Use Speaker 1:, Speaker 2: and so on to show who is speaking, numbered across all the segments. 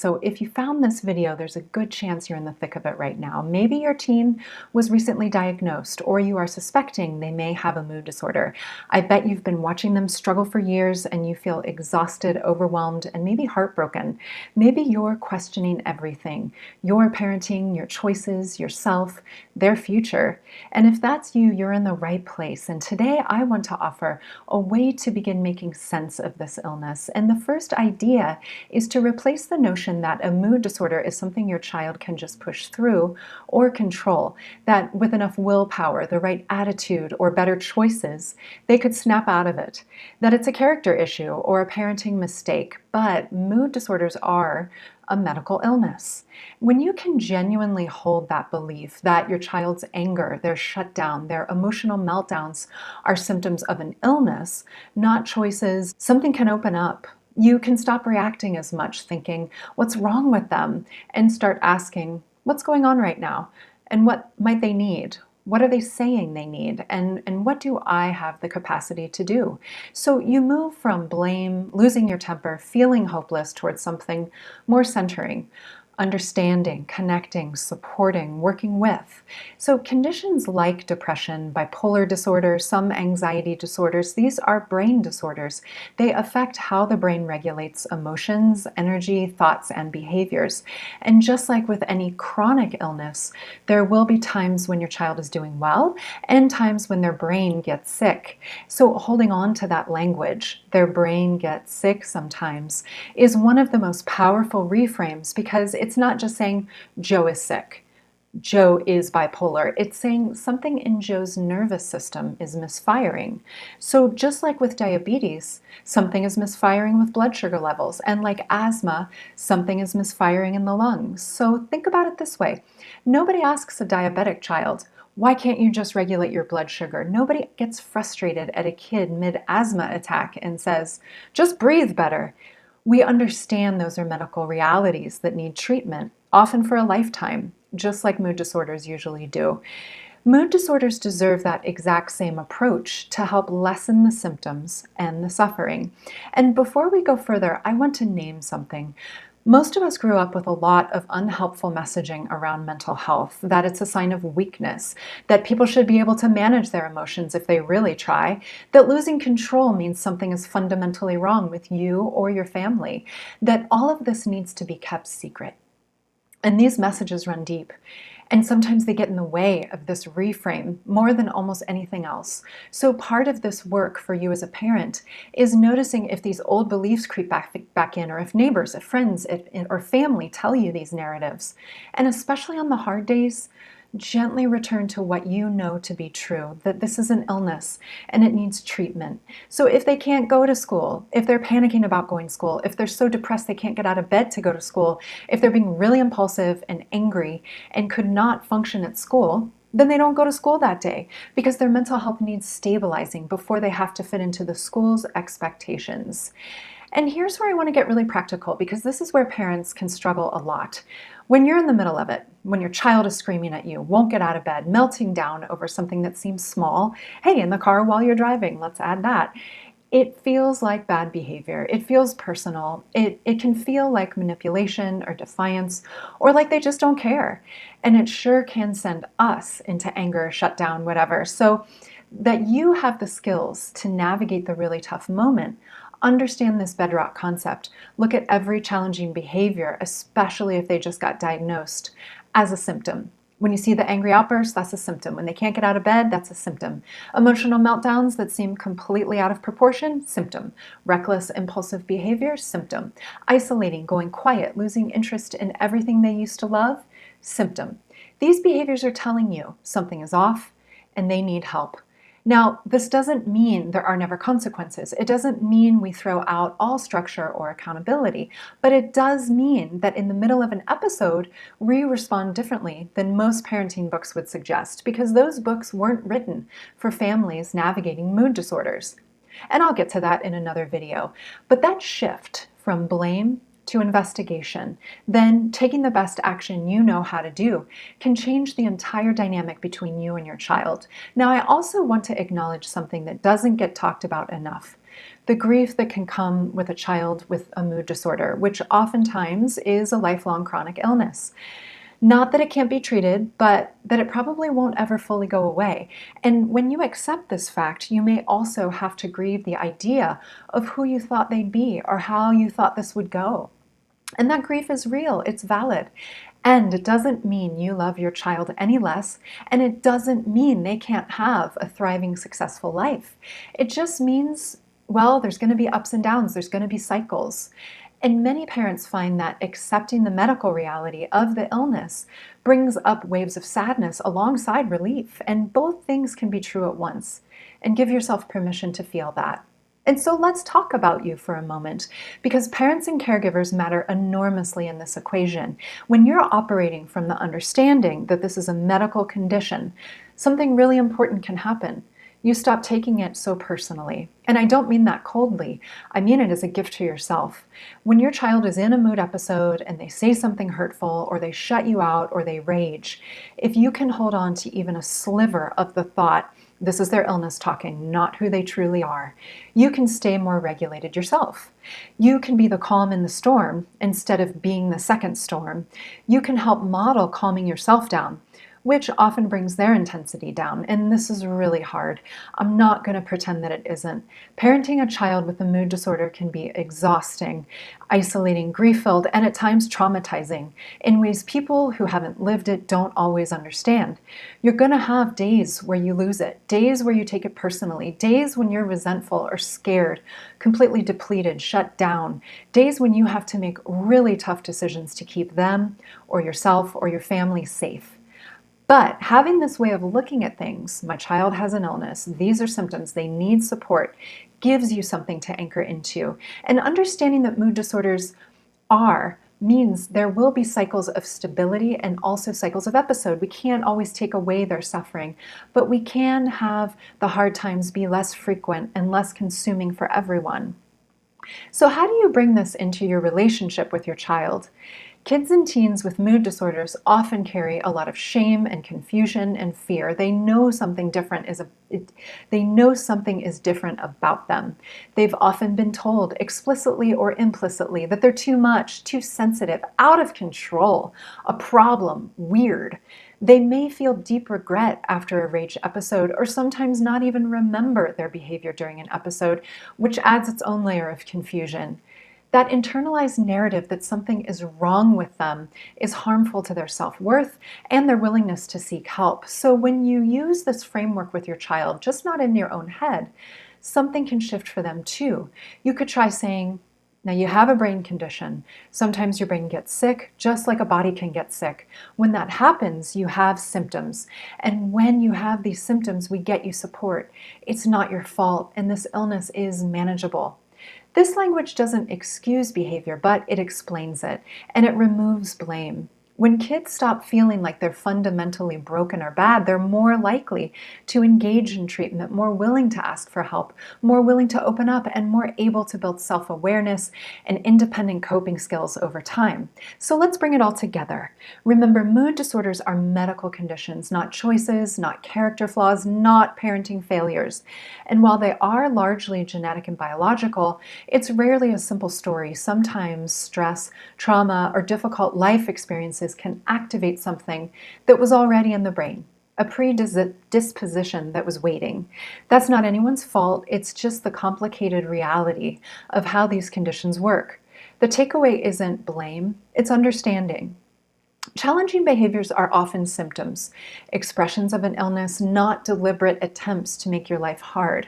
Speaker 1: So if you found this video, there's a good chance you're in the thick of it right now. Maybe your teen was recently diagnosed, or you are suspecting they may have a mood disorder. I bet you've been watching them struggle for years and you feel exhausted, overwhelmed, and maybe heartbroken. Maybe you're questioning everything, your parenting, your choices, yourself, their future. And if that's you, you're in the right place. And today I want to offer a way to begin making sense of this illness. And the first idea is to replace the notion that a mood disorder is something your child can just push through or control, that with enough willpower, the right attitude, or better choices, they could snap out of it, that it's a character issue or a parenting mistake. But mood disorders are a medical illness. When you can genuinely hold that belief that your child's anger, their shutdown, their emotional meltdowns are symptoms of an illness, not choices, something can open up. You can stop reacting as much, thinking, what's wrong with them? And start asking, what's going on right now? And what might they need? What are they saying they need? And what do I have the capacity to do? So you move from blame, losing your temper, feeling hopeless towards something more centering, understanding, connecting, supporting, working with. So conditions like depression, bipolar disorder, some anxiety disorders, these are brain disorders. They affect how the brain regulates emotions, energy, thoughts, and behaviors. And just like with any chronic illness, there will be times when your child is doing well and times when their brain gets sick. So holding on to that language, their brain gets sick sometimes, is one of the most powerful reframes, because it's not just saying Joe is sick, Joe is bipolar. It's saying something in Joe's nervous system is misfiring. So just like with diabetes, something is misfiring with blood sugar levels. And like asthma, something is misfiring in the lungs. So think about it this way. Nobody asks a diabetic child, why can't you just regulate your blood sugar? Nobody gets frustrated at a kid mid-asthma attack and says, just breathe better. We understand those are medical realities that need treatment, often for a lifetime, just like mood disorders usually do. Mood disorders deserve that exact same approach to help lessen the symptoms and the suffering. And before we go further, I want to name something. Most of us grew up with a lot of unhelpful messaging around mental health, that it's a sign of weakness, that people should be able to manage their emotions if they really try, that losing control means something is fundamentally wrong with you or your family, that all of this needs to be kept secret. And these messages run deep. And sometimes they get in the way of this reframe more than almost anything else. So part of this work for you as a parent is noticing if these old beliefs creep back in, or if neighbors, if friends, or family tell you these narratives. And especially on the hard days, gently return to what you know to be true, that this is an illness and it needs treatment. So if they can't go to school, if they're panicking about going to school, if they're so depressed they can't get out of bed to go to school, if they're being really impulsive and angry and could not function at school, then they don't go to school that day, because their mental health needs stabilizing before they have to fit into the school's expectations. And here's where I want to get really practical, because this is where parents can struggle a lot. When you're in the middle of it, when your child is screaming at you, won't get out of bed, melting down over something that seems small, hey, in the car while you're driving, let's add that. It feels like bad behavior. It feels personal. It can feel like manipulation or defiance, or like they just don't care. And it sure can send us into anger, shutdown, whatever. So that you have the skills to navigate the really tough moment. Understand this bedrock concept. Look at every challenging behavior, especially if they just got diagnosed, as a symptom. When you see the angry outbursts, that's a symptom. When they can't get out of bed, that's a symptom. Emotional meltdowns that seem completely out of proportion, symptom. Reckless, impulsive behavior, symptom. Isolating, going quiet, losing interest in everything they used to love, symptom. These behaviors are telling you something is off and they need help. Now, this doesn't mean there are never consequences. It doesn't mean we throw out all structure or accountability, but it does mean that in the middle of an episode, we respond differently than most parenting books would suggest, because those books weren't written for families navigating mood disorders. And I'll get to that in another video. But that shift from blame to investigation, then taking the best action you know how to do, can change the entire dynamic between you and your child. Now, I also want to acknowledge something that doesn't get talked about enough. the grief that can come with a child with a mood disorder, which oftentimes is a lifelong chronic illness. Not that it can't be treated, but that it probably won't ever fully go away. And when you accept this fact, you may also have to grieve the idea of who you thought they'd be or how you thought this would go. And that grief is real, it's valid. And it doesn't mean you love your child any less, and it doesn't mean they can't have a thriving, successful life. It just means, well, there's going to be ups and downs, there's going to be cycles. And many parents find that accepting the medical reality of the illness brings up waves of sadness alongside relief, and both things can be true at once. And give yourself permission to feel that. And so let's talk about you for a moment, because parents and caregivers matter enormously in this equation. When you're operating from the understanding that this is a medical condition, something really important can happen. You stop taking it so personally. And I don't mean that coldly. I mean it as a gift to yourself. When your child is in a mood episode and they say something hurtful, or they shut you out, or they rage, if you can hold on to even a sliver of the thought, this is their illness talking, not who they truly are, you can stay more regulated yourself. You can be the calm in the storm instead of being the second storm. You can help model calming yourself down, which often brings their intensity down. And this is really hard. I'm not going to pretend that it isn't. Parenting a child with a mood disorder can be exhausting, isolating, grief-filled, and at times traumatizing in ways people who haven't lived it don't always understand. You're going to have days where you lose it, days where you take it personally, days when you're resentful or scared, completely depleted, shut down, days when you have to make really tough decisions to keep them or yourself or your family safe. But having this way of looking at things, my child has an illness, these are symptoms, they need support, gives you something to anchor into. And understanding that mood disorders means there will be cycles of stability and also cycles of episode. We can't always take away their suffering, but we can have the hard times be less frequent and less consuming for everyone. So how do you bring this into your relationship with your child? Kids and teens with mood disorders often carry a lot of shame and confusion and fear. They know something different is different about them. They've often been told explicitly or implicitly that they're too much, too sensitive, out of control, a problem, weird. They may feel deep regret after a rage episode, or sometimes not even remember their behavior during an episode, which adds its own layer of confusion. That internalized narrative that something is wrong with them is harmful to their self-worth and their willingness to seek help. So when you use this framework with your child, just not in your own head, something can shift for them too. You could try saying, now you have a brain condition. Sometimes your brain gets sick, just like a body can get sick. When that happens, you have symptoms. And when you have these symptoms, we get you support. It's not your fault, and this illness is manageable. This language doesn't excuse behavior, but it explains it, and it removes blame. When kids stop feeling like they're fundamentally broken or bad, they're more likely to engage in treatment, more willing to ask for help, more willing to open up, and more able to build self-awareness and independent coping skills over time. So let's bring it all together. Remember, mood disorders are medical conditions, not choices, not character flaws, not parenting failures. And while they are largely genetic and biological, it's rarely a simple story. Sometimes stress, trauma, or difficult life experiences can activate something that was already in the brain, a predisposition that was waiting. That's not anyone's fault, it's just the complicated reality of how these conditions work. The takeaway isn't blame, it's understanding. Challenging behaviors are often symptoms, expressions of an illness, not deliberate attempts to make your life hard.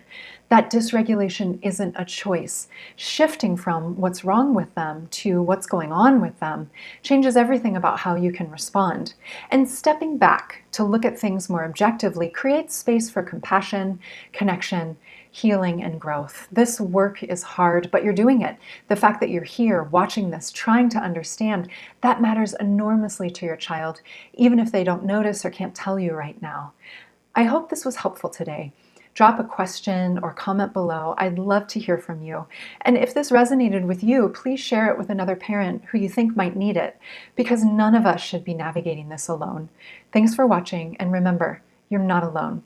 Speaker 1: That dysregulation isn't a choice. Shifting from what's wrong with them to what's going on with them changes everything about how you can respond. And stepping back to look at things more objectively creates space for compassion, connection, healing, and growth. This work is hard, but you're doing it. The fact that you're here watching this, trying to understand, that matters enormously to your child, even if they don't notice or can't tell you right now. I hope this was helpful today. Drop a question or comment below. I'd love to hear from you. And if this resonated with you, please share it with another parent who you think might need it, because none of us should be navigating this alone. Thanks for watching, and remember, you're not alone.